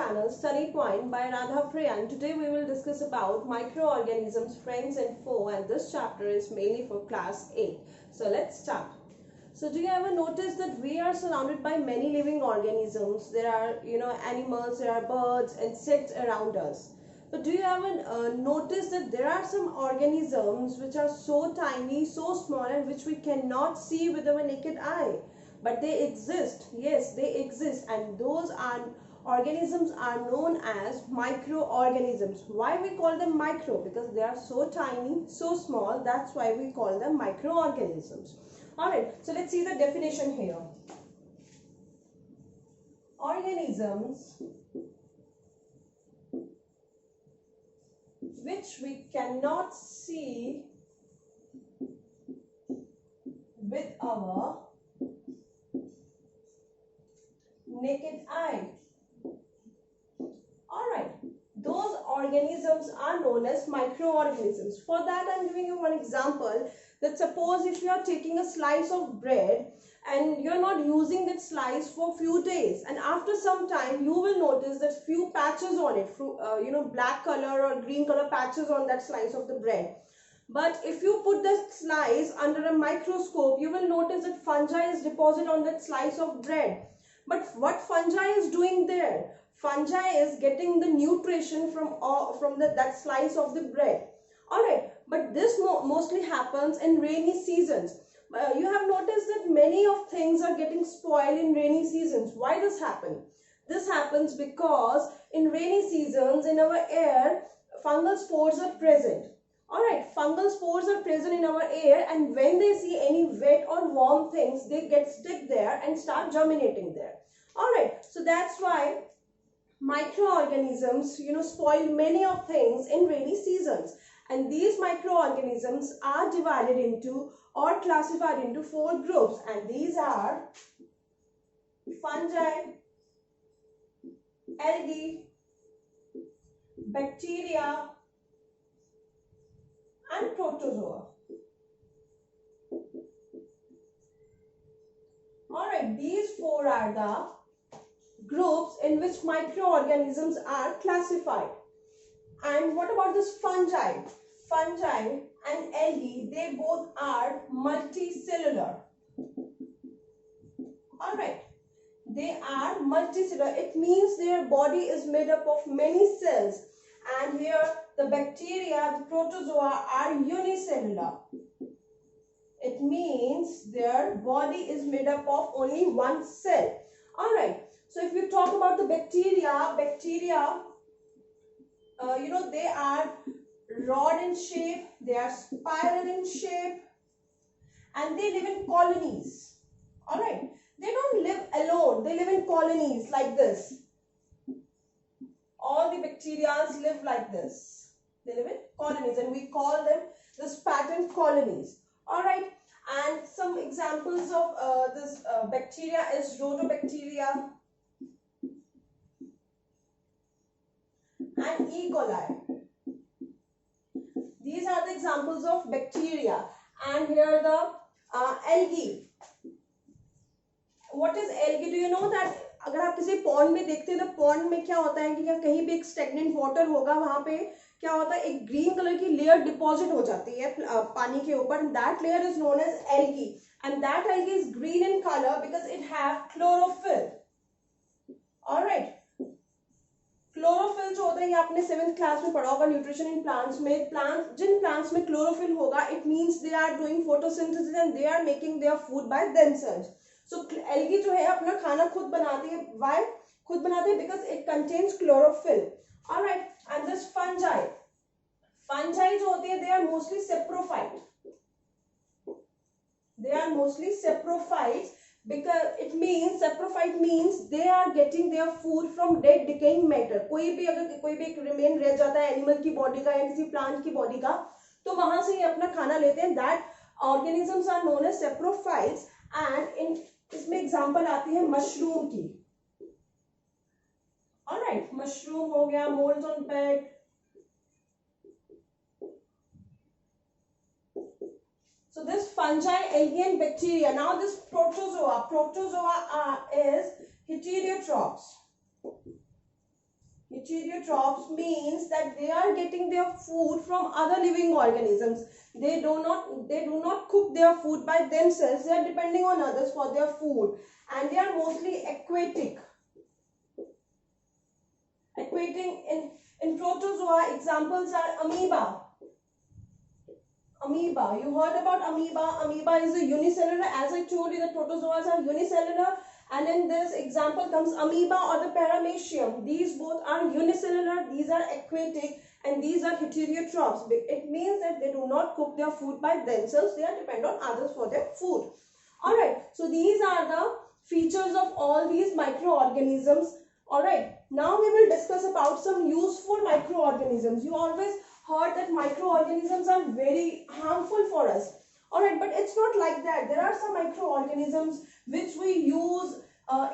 channel Study Point by Radha Priya, and today we will discuss about microorganisms, friends and foe, and this chapter is mainly for class 8. So let's start. So do you ever notice that we are surrounded by many living organisms? There are animals, there are birds, insects around us. But do you ever notice that there are some organisms which are so tiny, so small, and which we cannot see with our naked eye? But they exist. Yes, they exist, and those organisms are known as microorganisms. Why we call them micro? Because they are so tiny, so small. That's why we call them microorganisms. All right, so let's see the definition here. Organisms which we cannot see with our naked eye. Alright, those organisms are known as microorganisms. For that, I am giving you one example. That suppose if you are taking a slice of bread and you are not using that slice for few days, and after some time you will notice that few patches on it, black color or green color patches on that slice of the bread. But if you put the slice under a microscope, you will notice that fungi is deposited on that slice of bread. But what fungi is doing there? Fungi is getting the nutrition from that slice of the bread. Alright, but this mostly happens in rainy seasons. You have noticed that many of things are getting spoiled in rainy seasons. Why this happen? This happens because in rainy seasons in our air, fungal spores are present. Alright, fungal spores are present in our air, and when they see any wet or warm things, they get stick there and start germinating there. Alright, so that's why microorganisms, spoil many of things in rainy seasons. And these microorganisms are divided into or classified into 4 groups, and these are fungi, algae, bacteria, and protozoa. Alright, these 4 are the groups in which microorganisms are classified. And what about this fungi? Fungi and algae, they both are multicellular. Alright, they are multicellular. It means their body is made up of many cells. And here the bacteria, the protozoa are unicellular. It means their body is made up of only one cell. Alright, so if you talk about the bacteria, they are rod in shape, they are spiral in shape, and they live in colonies. Alright, they don't live alone, they live in colonies like this. All the bacteria live like this. They live in colonies, and we call them the pattern colonies. Alright, and some examples of this bacteria is Rhodobacteria and E. coli. These are the examples of bacteria. And here the algae. What is algae? Do you know that अगर आप किसी pond में देखते हैं तो pond में क्या होता है कि कहीं भी एक स्टेगनेंट वाटर होगा, वहां पे क्या होता है, एक ग्रीन कलर की लेयर डिपॉजिट हो जाती है पानी के ऊपर. That layer is known as algae, and that algae is green in color because it have chlorophyll. Alright, chlorophyll जो होता है, ये आपने 7th क्लास में पढ़ा होगा न्यूट्रिशन इन प्लांट्स में. जिन प्लांट्स में क्लोरोफिल होगा, it means they are doing photosynthesis and they are making their food by themselves. So algae जो है अपना खाना खुद बनाती है. व्हाई खुद बनाते हैं? Because it contains chlorophyll. Alright, and this fungi जो होती है, they are mostly saprophyte. They are mostly saprophytes because it means saprophyte means they are getting their food from dead decaying matter. कोई भी एक remain रह जाता है animal की बॉडी का या किसी प्लांट की बॉडी का, तो वहां से ये अपना खाना लेते हैं. That organisms are known as saprophytes. And इसमें एग्जांपल आती है मशरूम की. ऑलराइट, मशरूम हो गया, moulds on bread. So this fungi, algae and bacteria. Now this protozoa is heterotrophs. Heterotrophs means that they are getting their food from other living organisms. They do not cook their food by themselves. They are depending on others for their food, and they are mostly aquatic. In protozoa, examples are amoeba. Amoeba, you heard about amoeba. Amoeba is a unicellular. As I told you, the protozoas are unicellular. And in this example comes amoeba or the paramecium. These both are unicellular, these are aquatic, and these are heterotrophs. It means that they do not cook their food by themselves. They are dependent on others for their food. Alright, so these are the features of all these microorganisms. Alright, now we will discuss about some useful microorganisms. You always heard that microorganisms are very harmful for us. Alright, but it's not like that. There are some microorganisms which we use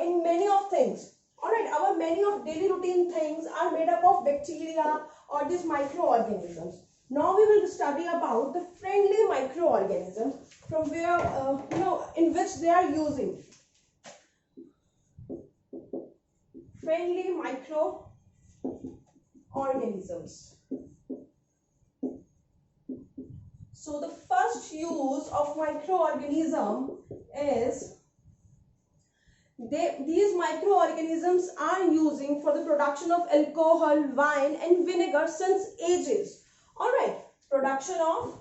in many of things. Alright, our many of daily routine things are made up of bacteria or these microorganisms. Now we will study about the friendly microorganisms from where, in which they are using. Friendly microorganisms. So the first use of microorganism is these microorganisms are using for the production of alcohol, wine and vinegar since ages. Alright, production of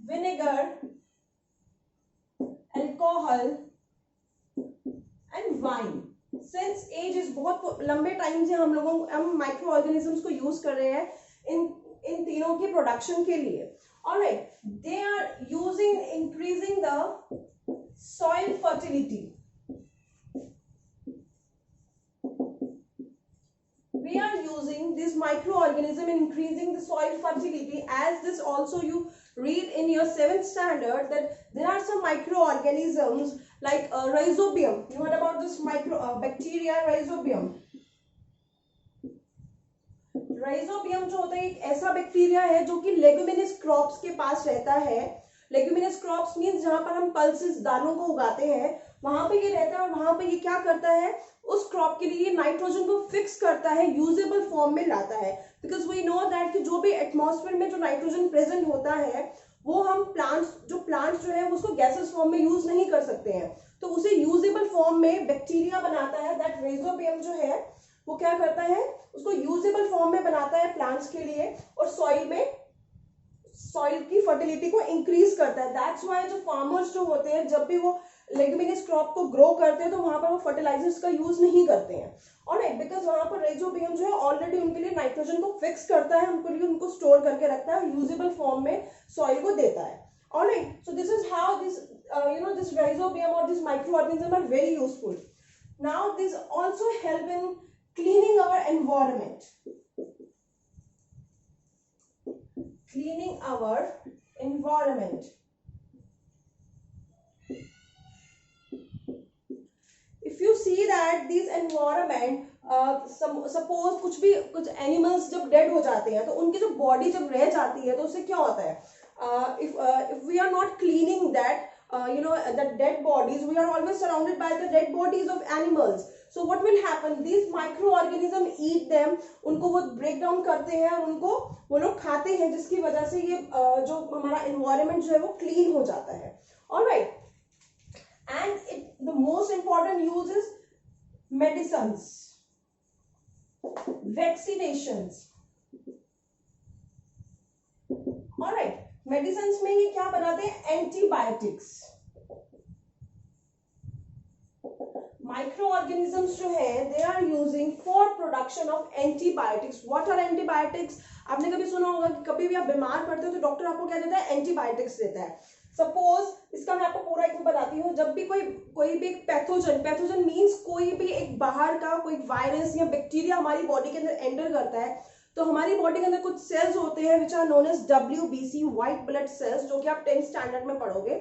vinegar, alcohol and wine. Since ages, बहुत लंबे time से हम micro organisms को use कर रहे हैं इन तीनों के प्रोडक्शन के लिए. Alright, they are using increasing the soil fertility. We are using this microorganism in increasing the soil fertility, as this also you read in your 7th standard that there are some microorganisms like rhizobium. You heard about this bacteria rhizobium. Rhizobium जो होता है एक ऐसा bacteria है जो कि leguminous crops के पास रहता है. लेगुमिनस क्रॉप्स मींस जहां पर हम पल्सेस दानों को उगाते हैं वहां पे ये रहता है और वहां पे ये क्या करता है उस क्रॉप के लिए नाइट्रोजन को फिक्स करता है, यूजेबल फॉर्म में लाता है. बिकॉज वी नो दैट कि जो भी एटमॉस्फेयर में जो नाइट्रोजन प्रेजेंट होता है वो हम प्लांट्स जो है उसको गैसेस फॉर्म में यूज नहीं कर सकते हैं, तो उसे यूजेबल फॉर्म में बैक्टीरिया बनाता है. दैट राइजोबियम जो है वो क्या करता है उसको यूजेबल फॉर्म में बनाता है प्लांट्स के लिए और सॉइल की फर्टिलिटी को इंक्रीज करता है. दैट्स व्हाई जो फार्मर्स जो होते हैं जब भी वो लेगुमिनस क्रॉप को ग्रो करते हैं तो वहां पर वो फर्टिलाइजर्स का यूज नहीं करते हैं. ऑलराइट, बिकॉज वहां पर राइजोबियम जो है ऑलरेडी उनके लिए नाइट्रोजन को फिक्स करता है, उनके लिए उनको स्टोर करके रखता है, यूजेबल फॉर्म में सॉइल को देता है. Alright, so this is how this this rhizobium or this microorganism are very useful. Now this also help in cleaning our environment. Cleaning our environment. If you see that this environment, suppose कुछ animals जब dead हो जाते हैं तो उनकी जो body जब रह जाती है तो उससे क्या होता है, if we are not cleaning that the dead bodies, we are always surrounded by the dead bodies of animals. So what will happen, these microorganisms eat them, उनको वो break down करते हैं और उनको वो लोग खाते हैं, जिसकी वजह से ये जो हमारा environment जो है वो clean हो जाता है. Alright, and the most important use is medicines, vaccinations. Alright, medicine में ये क्या बनाते हैं, एंटीबायोटिक्स. माइक्रो ऑर्गेनिजम्स जो है they are using for production of antibiotics. What are antibiotics? आपने कभी सुना होगा कि कभी भी आप बीमार पड़ते हो तो डॉक्टर आपको क्या देता है, एंटीबायोटिक्स देता है. सपोज इसका मैं आपको पूरा एक बताती हूँ. जब भी कोई भी एक पैथोजन मीन्स कोई भी एक बाहर का कोई वायरस या बैक्टीरिया हमारी बॉडी के अंदर एंटर करता है तो हमारी बॉडी के अंदर कुछ सेल्स होते हैं which are known as WBC, white blood cells, जो कि आप 10th स्टैंडर्ड में पढ़ोगे.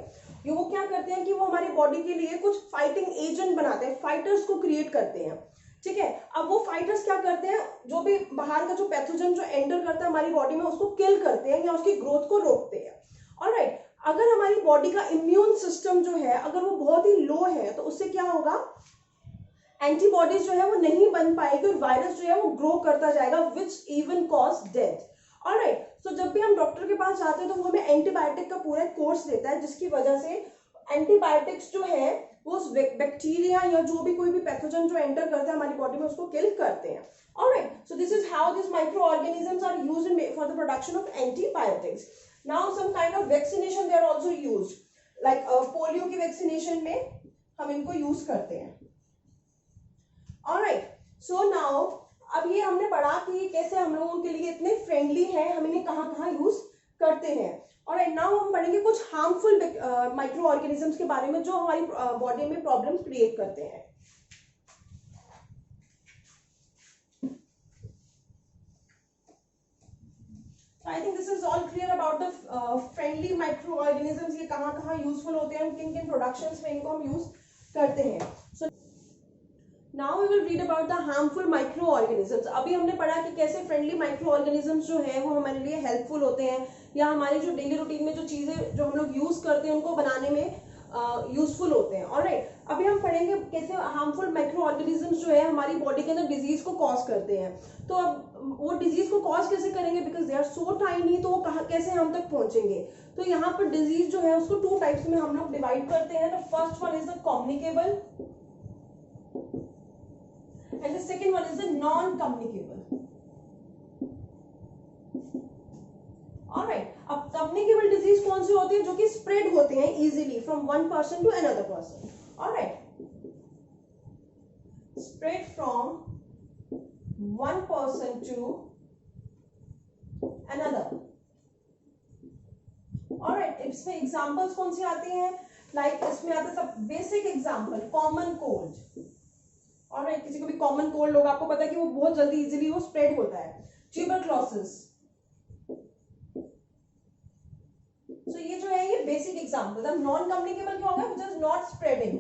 ये वो क्या करते हैं कि वो हमारी बॉडी के लिए कुछ फाइटिंग एजेंट बनाते हैं, फाइटर्स को क्रिएट करते हैं. ठीक है, अब वो फाइटर्स क्या करते हैं, जो भी बाहर का जो पैथोजन जो एंटर करता है हमारी बॉडी में उसको किल करते हैं या उसकी ग्रोथ को रोकते हैं. ऑलराइट, अगर हमारी बॉडी का इम्यून सिस्टम जो है अगर वो बहुत ही लो है तो उससे क्या होगा, एंटीबॉडीज जो है वो नहीं बन पाएगी और वायरस जो है वो ग्रो करता जाएगा, which even cause death. Alright, so जब भी हम डॉक्टर के पास जाते हैं तो वो हमें एंटीबायोटिक का पूरा कोर्स देता है, जिसकी वजह से एंटीबायोटिक्स जो है वो उस बैक्टीरिया या जो भी कोई भी पैथोजन जो एंटर करता है हमारी बॉडी में उसको किल करते हैं। Alright, so this is how this micro organisms are used for the production of antibiotics. Now some kind of vaccination they are also used, like polio की वैक्सीनेशन में हम इनको यूज करते हैं। ऑलराइट, सो नाउ अब ये हमने पढ़ा कि कैसे हम लोगों के लिए इतने फ्रेंडली है, हम इन्हें कहाँ कहाँ यूज करते हैं। ऑलराइट, नाउ हम पढ़ेंगे कुछ हार्मफुल माइक्रो ऑर्गेनिजम्स के बारे में जो हमारी बॉडी में प्रॉब्लम्स क्रिएट करते हैं। I think this is all clear about the friendly micro organisms, ये कहाँ कहाँ यूजफुल होते हैं, किन किन प्रोडक्शंस में इनको हम यूज करते हैं। So now we will read about the harmful micro organisms. अभी हमने पढ़ा कि कैसे फ्रेंडली माइक्रो ऑर्गेनिजम्स जो है वो हमारे लिए हेल्पफुल होते हैं, या हमारी जो डेली रूटीन में जो चीजें जो हम लोग यूज करते हैं उनको बनाने में यूजफुल होते हैं। ऑलराइट, अभी हम पढ़ेंगे कैसे हार्मफुल माइक्रो ऑर्गेनिजम्स जो है हमारी बॉडी के अंदर डिजीज को कॉज करते हैं। तो अब वो डिजीज को कॉज कैसे करेंगे, because they are so tiny, तो वो कहाँ कैसे हम तक पहुंचेंगे। तो यहाँ पर डिजीज जो है उसको टू टाइप्स में हम लोग डिवाइड करते हैं। The first one is the communicable and the second one is the non-communicable. Alright, अब communicable disease कौन सी होती है, जो कि spread होते हैं easily from one person to another person. Alright, spread from one person to another. Alright, इसमें examples कौन सी आती हैं, like इसमें आते सब basic example, common cold. Alright, किसी को भी कॉमन कोल्ड होगा, आपको पता है कि वो बहुत जल्दी इजीली वो स्प्रेड होता है। ट्यूबरक्लोसिस, सो ये जो है ये बेसिक एग्जांपल। अब नॉन कम्युनिकेबल क्या होगा, which is not spreading,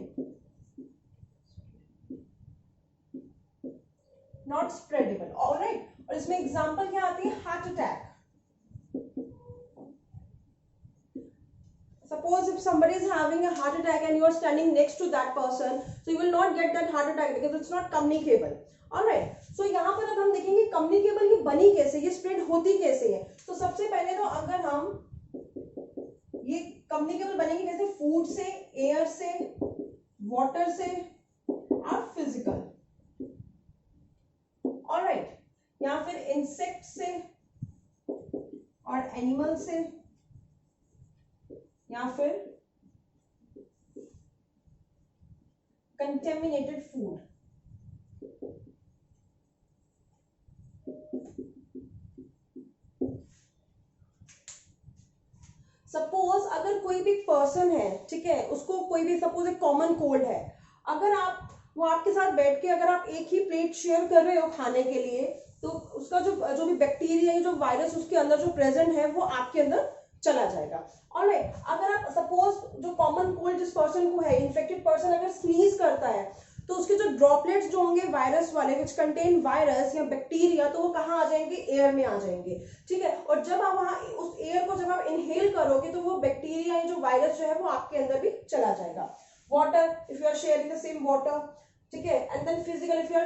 not spreadable. Alright, और इसमें एग्जांपल क्या आती है, heart attack. Suppose if somebody is having a heart attack and you are standing next to that person, so you will not get that heart attack because it's not communicable. Alright, so यहाँ पर अब हम देखेंगे communicable ये बनी कैसे, ये spread होती कैसे है। तो सबसे पहले तो अगर हम ये communicable बनेगी कैसे, food से, air से, water से और physical। Alright, या फिर insect से और animal से, या फिर कंटेमिनेटेड फूड। सपोज अगर कोई भी पर्सन है, ठीक है, उसको कोई भी सपोज एक कॉमन कोल्ड है, अगर आप वो आपके साथ बैठ के अगर आप एक ही प्लेट शेयर कर रहे हो खाने के लिए, तो उसका जो भी बैक्टीरिया जो वायरस उसके अंदर जो प्रेजेंट है वो आपके अंदर चला जाएगा। ऑलराइट, अगर आप सपोज जो कॉमन कोल्ड जिस पर्सन को है, इन्फेक्टेड पर्सन अगर स्नीज करता है, तो उसके जो ड्रॉपलेट्स जो होंगे वायरस वाले, विच कंटेन वायरस या बैक्टीरिया, तो वो कहाँ आ जाएंगे, एयर में आ जाएंगे। ठीक है, और जब आप वहां उस एयर को जब आप इनहेल करोगे तो वो बैक्टीरिया या जो वायरस जो है वो आपके अंदर भी चला जाएगा। Water, if you are sharing the same water, ठीक है, and then physical, if you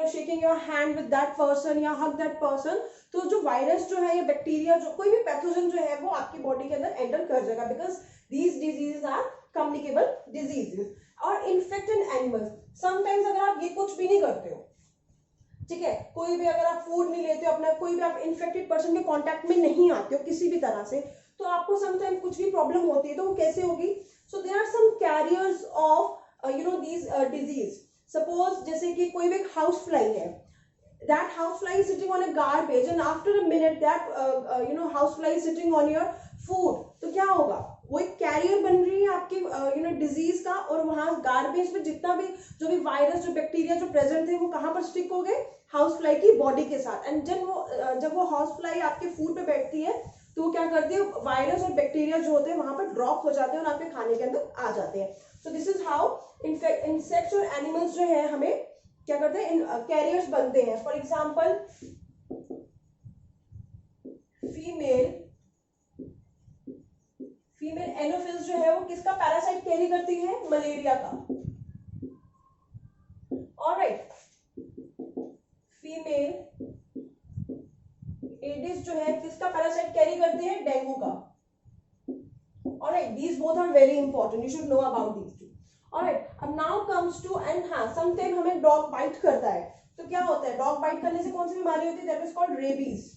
are shaking your hand with that person या हग दैट पर्सन, तो जो वायरस जो है या बैक्टीरिया जो कोई भी पैथोजन जो है वो आपकी बॉडी के अंदर एंटर कर जाएगा, because these diseases are communicable diseases. और इन्फेक्टेड एनिमल्स, समटाइम्स अगर आप ये कुछ भी नहीं करते हो, ठीक है, कोई भी अगर आप फूड नहीं लेते हो अपना, कोई भी आप इन्फेक्टेड पर्सन के कांटेक्ट में नहीं आते हो किसी भी तरह से, तो आपको समटाइम्स कुछ भी प्रॉब्लम होती है, तो वो कैसे होगी। So there are some carriers of these disease. Suppose जैसे कि कोई भी हाउस फ्लाई है, that housefly is sitting on a garbage and after a minute that housefly is sitting on your food, तो क्या होगा, वो एक कैरियर बन रही है आपकी डिजीज का, और वहां गार्बेज में जितना भी जो भी वायरस जो बैक्टीरिया जो प्रेजेंट थे वो कहां पर स्टिक हो गए, हाउस फ्लाई की बॉडी के साथ। एंड जब वो हाउस फ्लाई आपके फूड पे बैठती है तो वो क्या करती है, वायरस और बैक्टीरिया जो होते हैं वहां पर ड्रॉप हो जाते हैं और आपके खाने के अंदर आ जाते हैं। सो दिस इज हाउ इंसेक्ट्स और एनिमल्स जो है हमें क्या करते हैं, कैरियर्स बनते हैं। फॉर एग्जाम्पल फीमेल एनोफिल्स जो है वो किसका पैरासाइट कैरी करती है, मलेरिया का। और कैरी करते हैं? डेंगू का। Alright, these both are very important, you should know about these two. Alright, अब नाउ कम्स टू, एंड हाँ समटाइम हमें डॉग बाइट करता है, तो क्या होता है? डॉग बाइट करने से कौन सी बीमारी होती है? That is called rabies.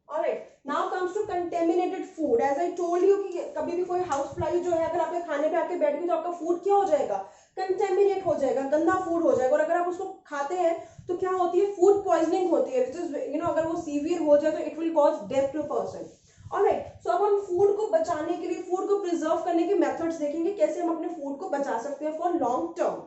Alright, now comes to contaminated food. As I told you कि कभी भी कोई हाउस फ्लाई जो है अगर आपके खाने पे आके बैठ गई तो आपका फूड क्या हो जाएगा? कंटेमिनेट हो जाएगा, गंदा फूड हो जाएगा, और अगर आप उसको खाते हैं तो क्या होती है? फूड पॉइजनिंग होती है, विच इज यू नो अगर वो सीवियर हो जाए तो it will cause death to person. Alright, so अब हम फूड को बचाने के लिए, फूड को प्रिजर्व करने के मेथड्स देखेंगे, कैसे हम अपने फूड को बचा सकते हैं फॉर लॉन्ग टर्म।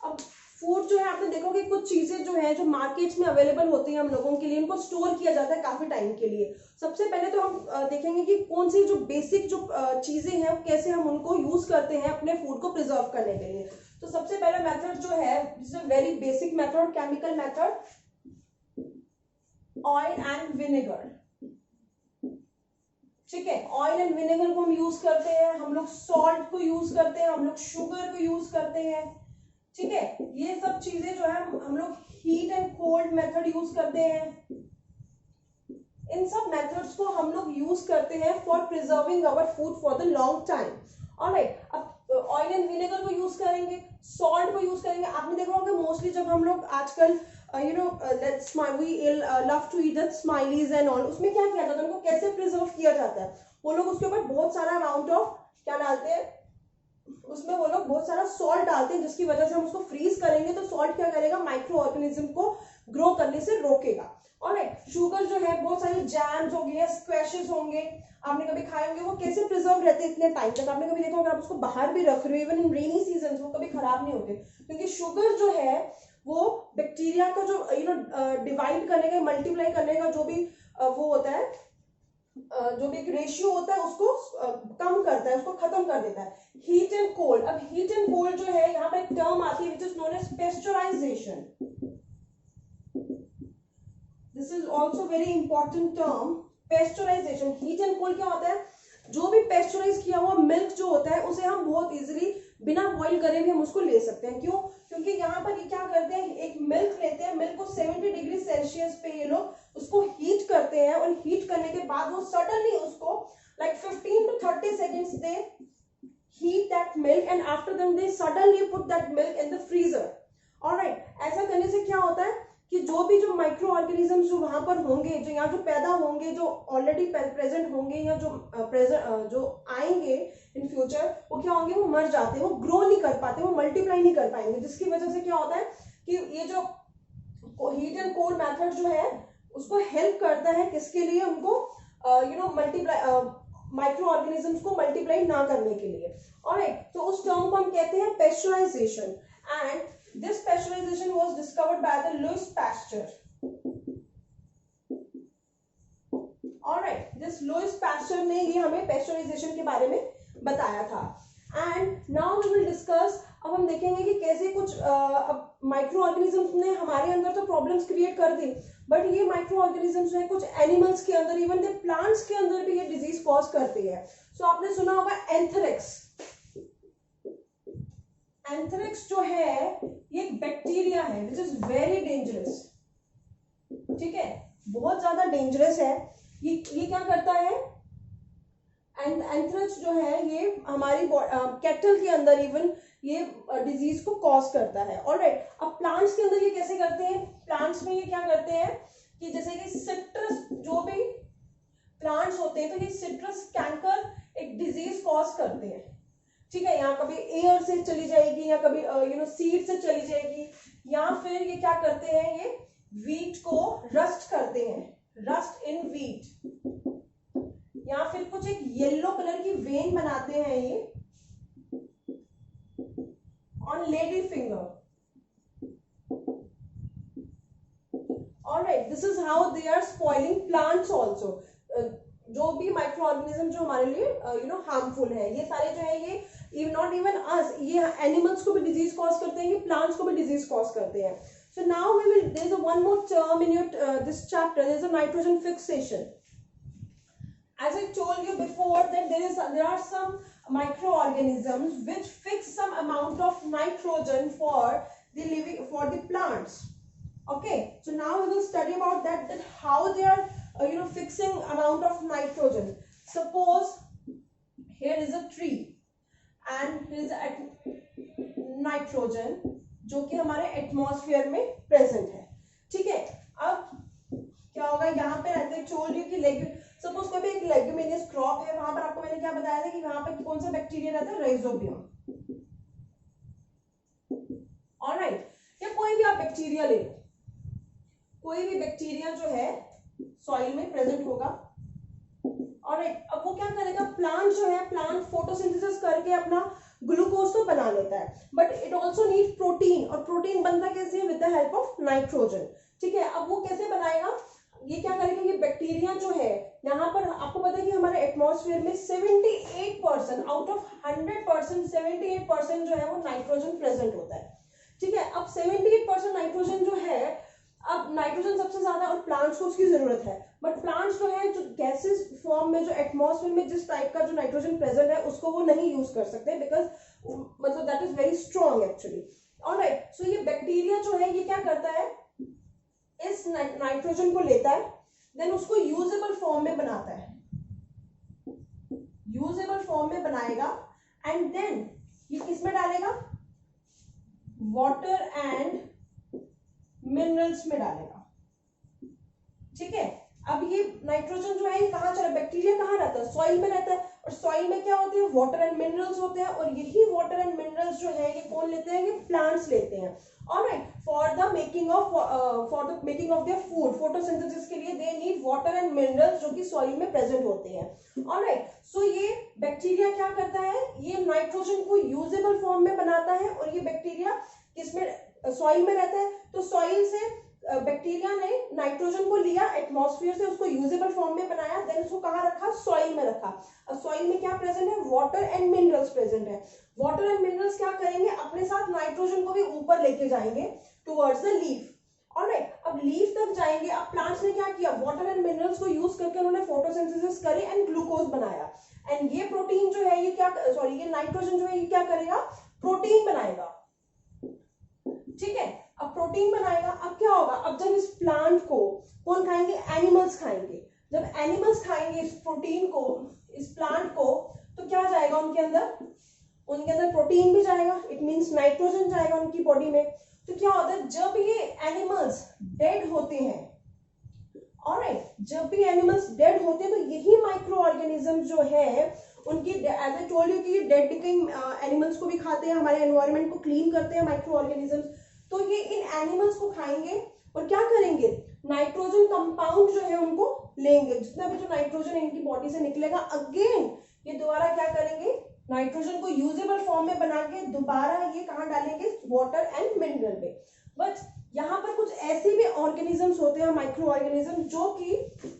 अब फूड जो है आपने देखोगे कुछ चीजें जो है जो मार्केट्स में अवेलेबल होती हैं हम लोगों के लिए, उनको स्टोर किया जाता है काफी टाइम के लिए। सबसे पहले तो हम देखेंगे कि कौन सी जो बेसिक जो चीजें हैं कैसे हम उनको यूज करते हैं अपने फूड को प्रिजर्व करने के लिए। तो सबसे पहला मेथड जो है, this is a very basic method, chemical method, oil and vinegar. ठीक है, ऑयल एंड विनेगर को हम यूज करते हैं, हम लोग सॉल्ट को यूज करते हैं, हम लोग शुगर को यूज करते हैं। ठीक है, ये सब चीजें जो है हम लोग heat and cold method use करते हैं। इन सब मेथड्स को हम लोग यूज करते हैं for preserving our food for the long time. Alright, अब ऑयल एंड विनेगर को यूज करेंगे, सॉल्ट को यूज करेंगे। आपने देखा होगा मोस्टली जब हम लोग आजकल you know we love to eat that smileys and all, उसमें क्या किया जाता है? उनको कैसे प्रिजर्व किया जाता है? वो लोग उसके ऊपर बहुत सारा अमाउंट ऑफ क्या डालते हैं, उसमें वो लोग बहुत सारा सॉल्ट डालते हैं, जिसकी वजह से हम उसको फ्रीज करेंगे तो सॉल्ट क्या करेगा? माइक्रो ऑर्गेनिज्म को ग्रो करने से रोकेगा। ऑलराइट, शुगर जो है, बहुत सारे जैम्स हो गए, स्क्वैशेस होंगे, आपने कभी खाए होंगे, वो कैसे प्रिजर्व रहते हैं इतने टाइम तक? आपने कभी देखा होगा, आप उसको बाहर भी रख रहे हो इवन इन रेनी सीजन, वो कभी खराब नहीं होते, क्योंकि शुगर जो है वो बैक्टीरिया का जो यू नो डिवाइड करने का, मल्टीप्लाई करने का जो भी वो होता है, जो भी एक रेशियो होता है उसको कम करता है, उसको खत्म कर देता है। हीट एंड कोल्ड, अब हीट एंड कोल्ड जो है यहाँ पे एक टर्म आती है which is known as pasteurization. This is also very important term, pasteurization. Heat and cold क्या होता है? जो भी पेस्चराइज किया हुआ मिल्क जो होता है उसे हम बहुत इजीली बिना बॉइल करे भी हम उसको ले सकते हैं। क्यों? क्योंकि यहाँ पर ये क्या करते हैं, एक मिल्क लेते हैं, मिल्क को 70 डिग्री सेल्सियस पे ये लोग उसको हीट करते हैं, और हीट करने के बाद वो सडनली उसको like 15 to 30 seconds they heat that milk, and after then they suddenly put that milk in the freezer. Alright, ऐसा करने से क्या होता है कि जो भी जो माइक्रो ऑर्गेनिजम्स जो वहां पर होंगे, जो यहाँ जो पैदा होंगे, जो ऑलरेडी प्रेजेंट होंगे या जो आएंगे इन फ्यूचर, वो क्या होंगे? वो मर जाते हैं, वो ग्रो नहीं कर पाते, वो मल्टीप्लाई नहीं कर पाएंगे, जिसकी वजह से क्या होता है कि ये जो हीट एंड कोल्ड मेथड जो है उसको हेल्प करता है, किसके लिए? उनको you know multiply, micro organisms को मल्टीप्लाई ना करने के लिए। ऑलराइट, तो उस टर्म को हम कहते हैं pasteurisation, and this pasteurization was discovered by the Louis Pasteur. Alright, this Louis Pasteur ने ये हमें pasteurization के बारे में बताया था। And now we will discuss, अब हम देखेंगे कि कैसे कुछ अब माइक्रो ऑर्गेनिजम्स ने हमारे अंदर तो प्रॉब्लम्स क्रिएट कर दी, बट ये माइक्रो ऑर्गेनिजम्स जो है कुछ एनिमल्स के अंदर, इवन द प्लांट्स के अंदर भी ये डिजीज कॉज करती है। सो आपने सुना होगा एंथ्रेक्स। एंथ्रेक्स जो है ये एक बैक्टीरिया है विच इज वेरी डेंजरस। ठीक है, बहुत ज्यादा डेंजरस है। ये क्या करता है? एंथ्रेक्स जो है ये हमारी कैटल के अंदर इवन ये डिजीज को कॉज करता है। ऑलराइट, अब प्लांट्स के अंदर ये कैसे करते हैं? प्लांट्स में ये क्या करते हैं कि जैसे कि सिट्रस, जो भी प्लांट्स होते हैं तो ये सिट्रस कैंकर एक डिजीज कॉज करते हैं। ठीक है, यहाँ कभी एयर से चली जाएगी, या कभी यू नो सीड से चली जाएगी, या फिर ये क्या करते हैं, ये वीट को रस्ट करते हैं, रस्ट इन वीट, या फिर कुछ एक येलो कलर की वेन बनाते हैं ये on lady finger. Alright, this is how they are spoiling plants also. जो भी माइक्रो ऑर्गेनिज्म जो हमारे लिए यू नो हार्मफुल है, ये सारे जो है ये नॉट इवन अस, ये एनिमल्स को भी डिजीज कॉज करते हैं, ये प्लांट्स को भी डिजीज कॉज करते हैं। So now we will, there is one more term in your this chapter, there is a nitrogen fixation. as I told you before that there are some microorganisms which fix some amount of nitrogen for the plants. Okay, so now we will study about that how they are fixing amount of nitrogen. Suppose here is a tree and here is nitrogen जो कि हमारे atmosphere में present है, ठीक है। अब क्या होगा, यहाँ पे रहते टोल्ड यू कि सपोज कोई भी एक लेग्यूमिनियस क्रॉप है, वहां पर आपको मैंने क्या बताया था कि वहां पर कौन सा बैक्टीरिया रहता है, राइजोबियम, ऑलराइट। या कोई भी आप बैक्टीरिया ले लो, कोई भी बैक्टीरिया जो है सॉइल में प्रेजेंट होगा, ऑलराइट। अब वो क्या करेगा, प्लांट जो है, प्लांट फोटोसिंथेसिस करके अपना ग्लूकोज तो बना लेता है, but it also need protein, और प्रोटीन बनता कैसे है, with the help of nitrogen, ठीक है। अब वो कैसे बनाएगा, ये क्या करेगा, ये बैक्टीरिया जो है, यहाँ पर आपको पता है कि हमारे एटमॉस्फेयर में 78% आउट ऑफ 100% 78% जो है वो नाइट्रोजन प्रेजेंट होता है, ठीक है। अब 78% नाइट्रोजन जो है, अब नाइट्रोजन सबसे ज्यादा और प्लांट्स को उसकी जरूरत है, बट प्लांट्स जो है जो गैसेस फॉर्म में, जो एटमॉस्फेयर में जिस टाइप का जो नाइट्रोजन प्रेजेंट है उसको वो नहीं यूज कर सकते, बिकॉज मतलब that is very strong actually, alright. So ये बैक्टीरिया जो है ये क्या करता है, इस नाइट्रोजन को लेता है, देन उसको यूजेबल फॉर्म में बनाता है, यूजेबल फॉर्म में बनाएगा, एंड देन ये किसमें डालेगा, वाटर एंड मिनरल्स में डालेगा, ठीक है। अब ये नाइट्रोजन जो है ये कहाँ चला, बैक्टीरिया कहाँ रहता है, सॉइल में रहता है, और सॉइल में क्या होते हैं, वाटर एंड मिनरल्स होते हैं, और यही वाटर एंड मिनरल्स जो है ये कौन लेते हैं, ये प्लांट्स लेते हैं, alright. For the making of their food, photosynthesis के लिए they need water and minerals जो कि सॉइल में प्रेजेंट होते हैं, ऑलराइट। सो ये बैक्टीरिया क्या करता है, ये नाइट्रोजन को यूजेबल फॉर्म में बनाता है, और ये बैक्टीरिया किसमें, सॉइल में रहता है, तो सॉइल से बैक्टीरिया ने नाइट्रोजन को लिया एटमॉस्फेयर से, उसको यूजेबल फॉर्म में बनाया, देन उसको कहाँ रखा, सॉइल में रखा। अब सॉइल में क्या प्रेजेंट है, वाटर एंड मिनरल्स प्रेजेंट है, वाटर एंड मिनरल्स क्या करेंगे, अपने साथ नाइट्रोजन को भी ऊपर लेके जाएंगे टुवर्ड्स द लीफ, ऑलराइट। अब लीफ तक जाएंगे, अब प्लांट्स ने क्या किया, वाटर एंड मिनरल्स को यूज करके उन्होंने फोटोसिंथेसिस करी एंड ग्लूकोज बनाया, एंड ये प्रोटीन जो है ये क्या, सॉरी ये नाइट्रोजन जो है ये क्या करेगा, प्रोटीन बनाएगा, ठीक है। अब प्रोटीन बनाएगा, अब क्या होगा, अब जब इस प्लांट को कौन खाएंगे, एनिमल्स खाएंगे, जब एनिमल्स खाएंगे इस प्रोटीन को, इस प्लांट को, तो क्या जाएगा उनके अंदर प्रोटीन भी जाएगा, इट मींस नाइट्रोजन जाएगा उनकी बॉडी में। तो क्या होता है, जब ये एनिमल्स डेड होते हैं, ऑलराइट, जब भी एनिमल्स डेड होते हैं, तो यही माइक्रो ऑर्गेनिज्म जो है उनकी, एज आई टोल्ड यू कि ये डेड डिकेइंग एनिमल्स को भी खाते हैं, हमारे एनवायरनमेंट को क्लीन करते हैं माइक्रो ऑर्गेनिजम्स, तो ये इन एनिमल्स को खाएंगे और क्या करेंगे, नाइट्रोजन कंपाउंड जो है उनको लेंगे, जितना भी जो नाइट्रोजन इनकी बॉडी से निकलेगा, अगेन ये दोबारा क्या करेंगे, नाइट्रोजन को यूजेबल फॉर्म में बना के दोबारा ये कहाँ डालेंगे, वाटर एंड मिनरल में। बट यहाँ पर कुछ ऐसे भी ऑर्गेनिजम्स होते हैं, माइक्रो ऑर्गेनिज्म, जो कि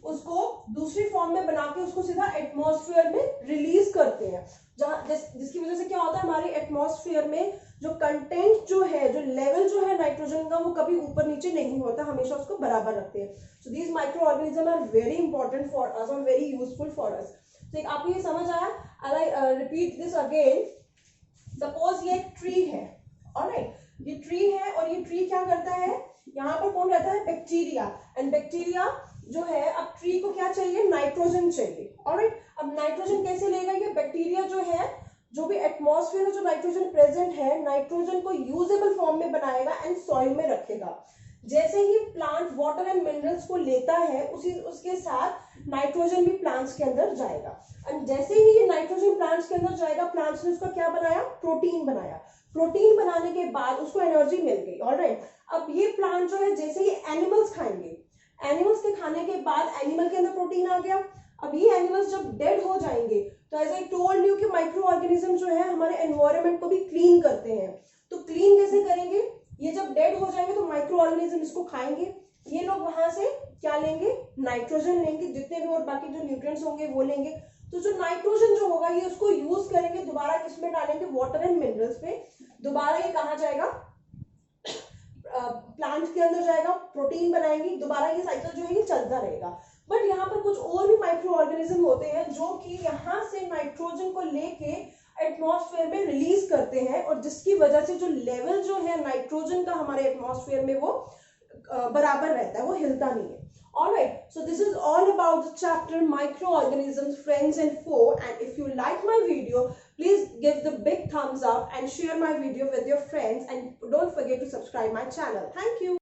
उसको दूसरी फॉर्म में बना के उसको सीधा एटमॉस्फेयर में रिलीज करते हैं, जहाँ जिसकी वजह से क्या होता है, हमारे एटमॉस्फेयर में जो कंटेंट जो है, जो लेवल जो है नाइट्रोजन का, वो कभी ऊपर नीचे नहीं होता, हमेशा उसको बराबर रखते हैं। So these micro organism are very important for us और वेरी यूजफुल फॉर अस। तो आपको ये समझ आया, I repeat this again. Suppose ये एक ट्री है, ऑलराइट, ये ट्री है, और ये ट्री क्या करता है, यहाँ पर कौन रहता है, बैक्टीरिया, एंड बैक्टीरिया जो है, अब ट्री को क्या चाहिए, नाइट्रोजन चाहिए, ऑलराइट। अब नाइट्रोजन कैसे लेगा, ये बैक्टीरिया जो है, जो भी एटमॉस्फेयर में जो नाइट्रोजन प्रेजेंट है, नाइट्रोजन को यूजेबल फॉर्म में बनाएगा एंड सॉइल में रखेगा। जैसे ही प्लांट वाटर एंड मिनरल्स को लेता है, उसके साथ नाइट्रोजन भी प्लांट्स के अंदर जाएगा, एंड जैसे ही ये नाइट्रोजन प्लांट्स के अंदर जाएगा, प्लांट्स ने उसका क्या बनाया, प्रोटीन बनाया, प्रोटीन बनाने के बाद उसको एनर्जी मिल गई, ऑलराइट। अब ये प्लांट जो है, जैसे ही एनिमल्स खाएंगे, एनिमल्स के खाने के बाद एनिमल के अंदर प्रोटीन आ गया। अब ये एनिमल्स जब डेड हो जाएंगे, तो एज आई टोल्ड यू कि माइक्रो ऑर्गेनिज्म जो है हमारे एनवायरनमेंट को भी क्लीन करते हैं। तो क्लीन कैसे करेंगे, ये जब डेड हो जाएंगे तो माइक्रो ऑर्गेनिज्म इसको खाएंगे, ये लोग वहां से क्या लेंगे, नाइट्रोजन लेंगे, जितने भी और बाकी जो न्यूट्रिएंट्स होंगे वो लेंगे। तो जो नाइट्रोजन जो होगा ये उसको यूज करेंगे, दोबारा किसमें डालेंगे, वाटर एंड मिनरल्स पे, दोबारा ये कहाँ जाएगा, प्लांट के अंदर जाएगा, प्रोटीन बनाएंगे, दोबारा ये साइकिल जो है ये चलता रहेगा। बट यहाँ पर कुछ और भी माइक्रो ऑर्गेनिज्म होते हैं जो कि यहाँ से नाइट्रोजन को लेके एटमॉस्फेयर में रिलीज करते हैं, और जिसकी वजह से जो लेवल जो है नाइट्रोजन का हमारे एटमॉस्फेयर में वो बराबर रहता है, वो हिलता नहीं है. Alright, so this is all about the chapter microorganisms, friends and foe. And if you like my video, please give the big thumbs up and share my video with your friends, and don't forget to subscribe my channel. Thank you.